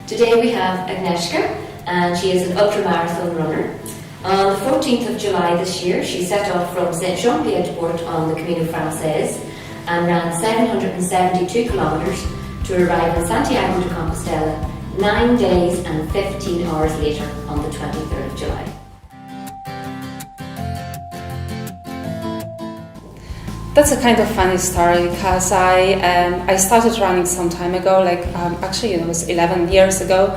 Today we have Agnieszka, and she is an ultramarathon runner. On the 14th of July this year, she set off from Saint-Jean-Pied-de-Port on the Camino Frances and ran 772 kilometres to arrive in Santiago de Compostela 9 days and 15 hours later on the 23rd of July. That's a kind of funny story because I started running some time ago, actually it was 11 years ago,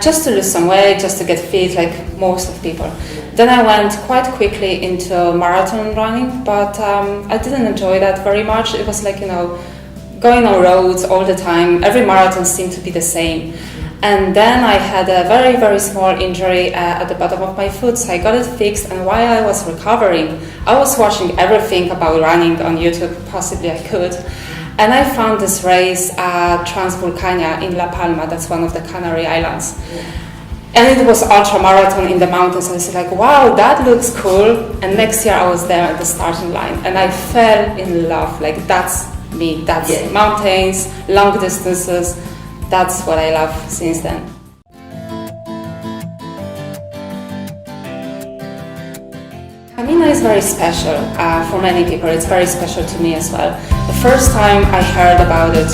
just to lose some weight, just to get fit like most of people. Then I went quite quickly into marathon running, but I didn't enjoy that very much. It was going on roads all the time. Every marathon seemed to be the same. And then I had a very, very small injury at the bottom of my foot, so I got it fixed. And while I was recovering, I was watching everything about running on YouTube, possibly I could. And I found this race at Transvulcania in La Palma, that's one of the Canary Islands. And it was ultra marathon in the mountains. I was like, wow, that looks cool. And next year I was there at the starting line and I fell in love. Like, that's me, that's mountains, long distances. That's what I love since then. Camino is very special for many people. It's very special to me as well. The first time I heard about it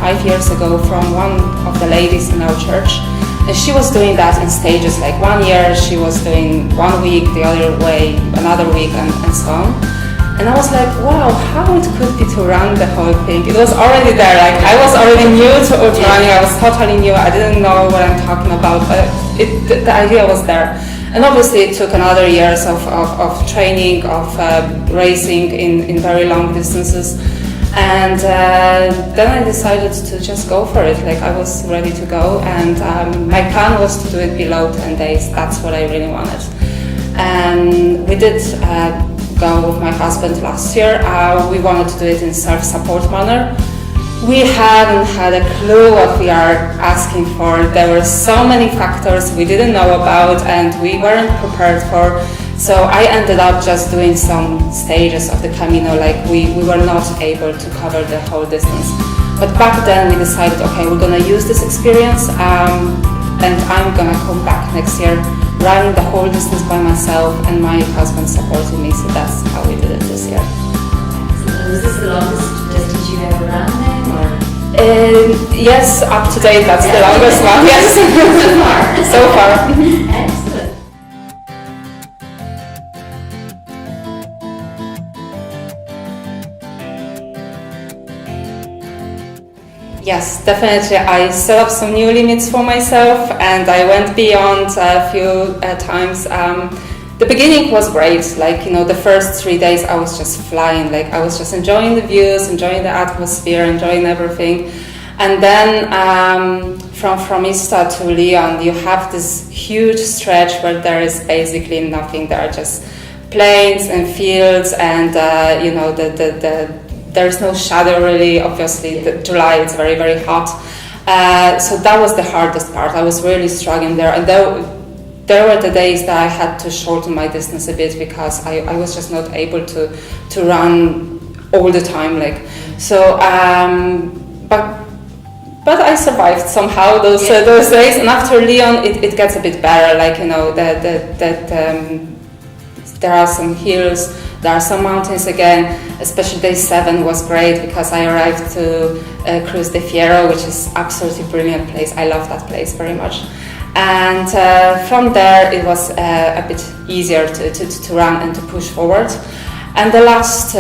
5 years ago from one of the ladies in our church, and she was doing that in stages. Like 1 year she was doing 1 week, the other way another week, and so on. And I was like, wow, how it could be to run the whole thing. It was already there, like I was already new to ultra running, I was totally new, I didn't know what I'm talking about, but the idea was there. And obviously it took another years of training, of racing in very long distances. And then I decided to just go for it, like I was ready to go. And my plan was to do it below 10 days, that's what I really wanted. And we did go with my husband last year. We wanted to do it in self-support manner. We hadn't had a clue what we are asking for. There were so many factors we didn't know about and we weren't prepared for. So I ended up just doing some stages of the Camino, like we were not able to cover the whole distance. But back then we decided, okay, we're gonna use this experience and I'm gonna come back next year running the whole distance by myself and my husband supporting me, so that's how we did it this year. Was this the longest distance you ever ran then, or? Yes, up to date, that's the longest one, yes. So far. Excellent. Yes, definitely. I set up some new limits for myself and I went beyond a few times. The beginning was great, the first 3 days I was just flying, I was just enjoying the views, enjoying the atmosphere, enjoying everything. And then from Ista to Lyon, you have this huge stretch where there is basically nothing. There are just plains and fields and there's no shadow really, obviously. July it's very, very hot. So that was the hardest part. I was really struggling there. And there were the days that I had to shorten my distance a bit because I was just not able to run all the time. But I survived somehow those days. And after Lyon, it gets a bit better. There are some hills, there are some mountains again. Especially day 7 was great because I arrived to Cruz de Fierro, which is absolutely brilliant place. I love that place very much. And from there it was a bit easier to run and to push forward. And the last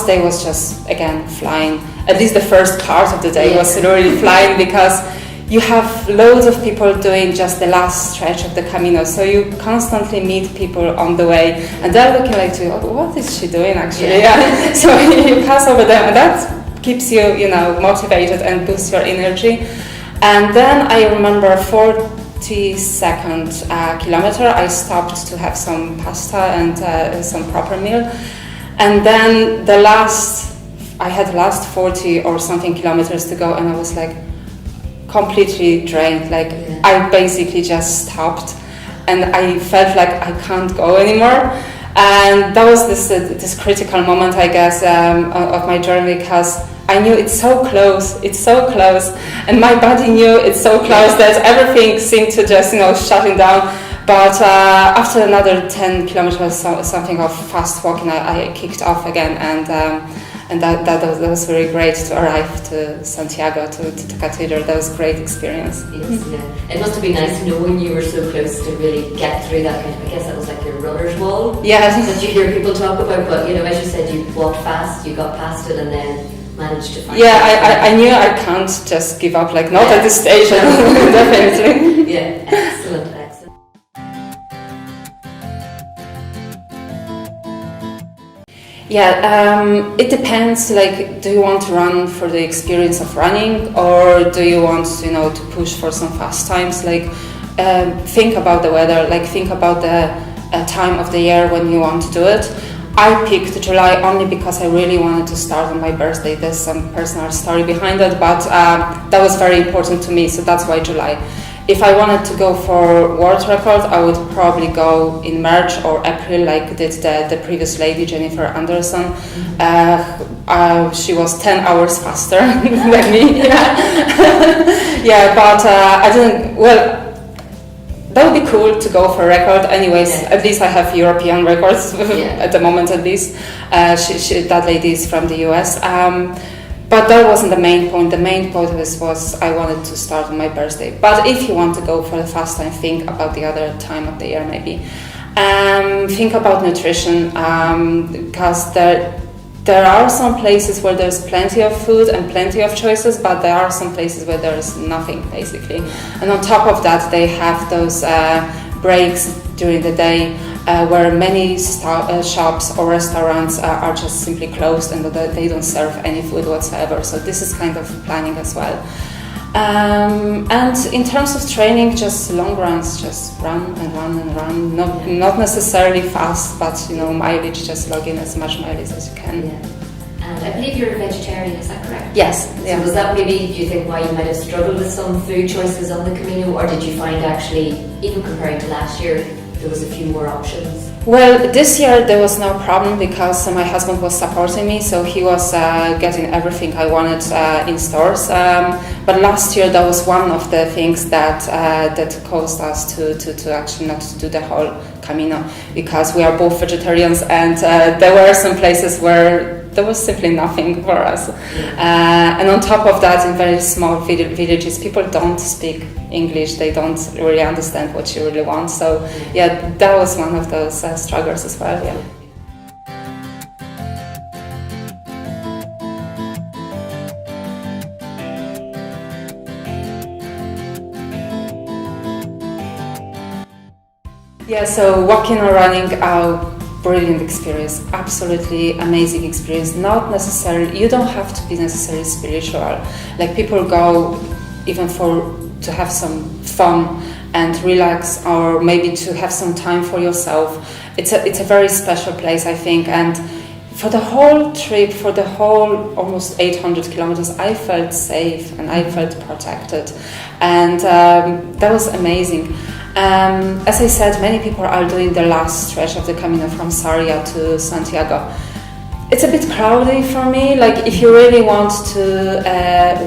day was just, again, flying. At least the first part of the day was really flying because you have loads of people doing just the last stretch of the Camino, so you constantly meet people on the way, and they're looking like to you, oh, what is she doing actually? Yeah. So you pass over them, and that keeps you, motivated and boosts your energy. And then I remember 42nd kilometer, I stopped to have some pasta and some proper meal, and then I had the last 40 or something kilometers to go, and I was like, completely drained, I basically just stopped and I felt like I can't go anymore. And that was this critical moment, I guess, of my journey, because I knew it's so close, and my body knew it's so close that everything seemed to just, shutting down. But after another 10 kilometers, something of fast walking, I kicked off again, and that was very great to arrive to Santiago, to the cathedral. That was a great experience. Yes, yeah. It must have been nice knowing you were so close to really get through that kind of, I guess that was like your runner's wall. Yeah. That you hear people talk about, but as you said, you walked fast, you got past it, and then managed to find I knew I can't just give up, not at this stage, definitely. Yeah, excellent. Yeah, it depends, do you want to run for the experience of running, or do you want, to push for some fast times? Think about the weather, think about the time of the year when you want to do it. I picked July only because I really wanted to start on my birthday. There's some personal story behind it, but that was very important to me, so that's why July. If I wanted to go for world record, I would probably go in March or April, like did the previous lady, Jennifer Anderson. She was 10 hours faster than me. Yeah, but I didn't. Well, that would be cool to go for a record. Anyways, at least I have European records at the moment. At least that lady is from the US. But that wasn't the main point. The main point was I wanted to start on my birthday. But if you want to go for the fast time, think about the other time of the year maybe. Think about nutrition, because there are some places where there's plenty of food and plenty of choices, but there are some places where there's nothing basically. And on top of that, they have those breaks during the day where many shops or restaurants are just simply closed and they don't serve any food whatsoever. So this is kind of planning as well. And in terms of training, just long runs, just run and run and run. Not necessarily fast, but mileage, just log in as much mileage as you can. Yeah. And I believe you're a vegetarian, is that correct? Yes. Yeah. So was that maybe, do you think, why you might have struggled with some food choices on the Camino, or did you find actually, even comparing to last year, there was a few more options? Well, this year there was no problem because my husband was supporting me, so he was getting everything I wanted in stores. But last year that was one of the things that caused us to actually not do the whole Camino, because we are both vegetarians, and there were some places where there was simply nothing for us. And on top of that, in very small villages, people don't speak English, they don't really understand what you really want. So yeah, that was one of those struggles as well. Yeah. Yeah, so walking or running, brilliant experience, absolutely amazing experience. Not necessarily, you don't have to be necessarily spiritual. Like people go even to have some fun and relax, or maybe to have some time for yourself. It's a very special place, I think. And for the whole trip, for the whole almost 800 kilometers, I felt safe and I felt protected, and that was amazing. As I said, many people are doing the last stretch of the Camino from Sarria to Santiago. It's a bit crowded for me. Like if you really want to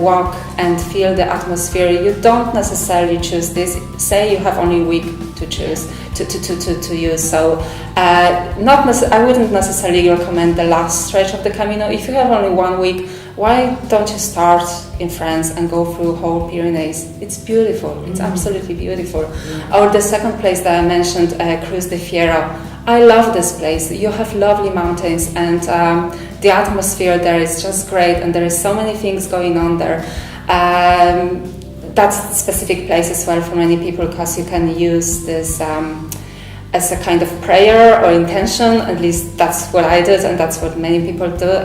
walk and feel the atmosphere, you don't necessarily choose this. Say you have only a week to choose to use. So I wouldn't necessarily recommend the last stretch of the Camino. If you have only 1 week, why don't you start in France and go through whole Pyrenees? It's beautiful. It's absolutely beautiful. Or the second place that I mentioned, Cruz de Fierro. I love this place. You have lovely mountains, and the atmosphere there is just great, and there is so many things going on there. That's a specific place as well for many people, because you can use this as a kind of prayer or intention. At least that's what I did, and that's what many people do.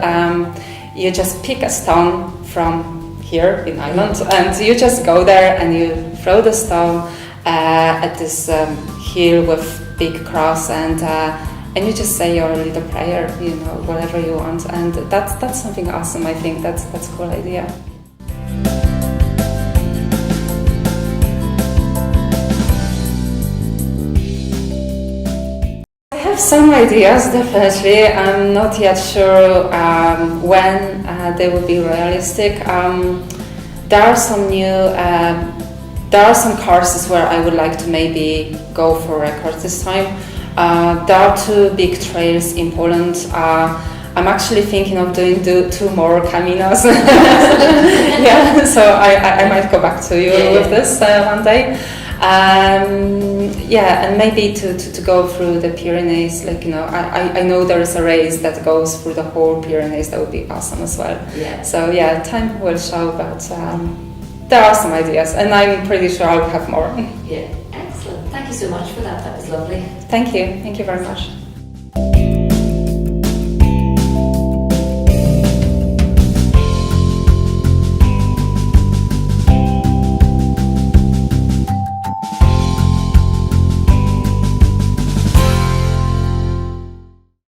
You just pick a stone from here in Ireland, and you just go there and you throw the stone at this hill with big cross, and you just say your little prayer, whatever you want, and that's something awesome. I think that's a cool idea. Some ideas, definitely. I'm not yet sure when they will be realistic. There are some new, there are some courses where I would like to maybe go for records this time. There are 2 big trails in Poland. I'm actually thinking of doing 2 more Caminos. Yeah, so I might go back to you with this one day. Yeah, and maybe to go through the Pyrenees, like, you know, I know there is a race that goes through the whole Pyrenees. That would be awesome as well. Yeah. So yeah, time will show, but there are some ideas, and I'm pretty sure I'll have more. Yeah, excellent. Thank you so much for that. That was lovely. Thank you very much.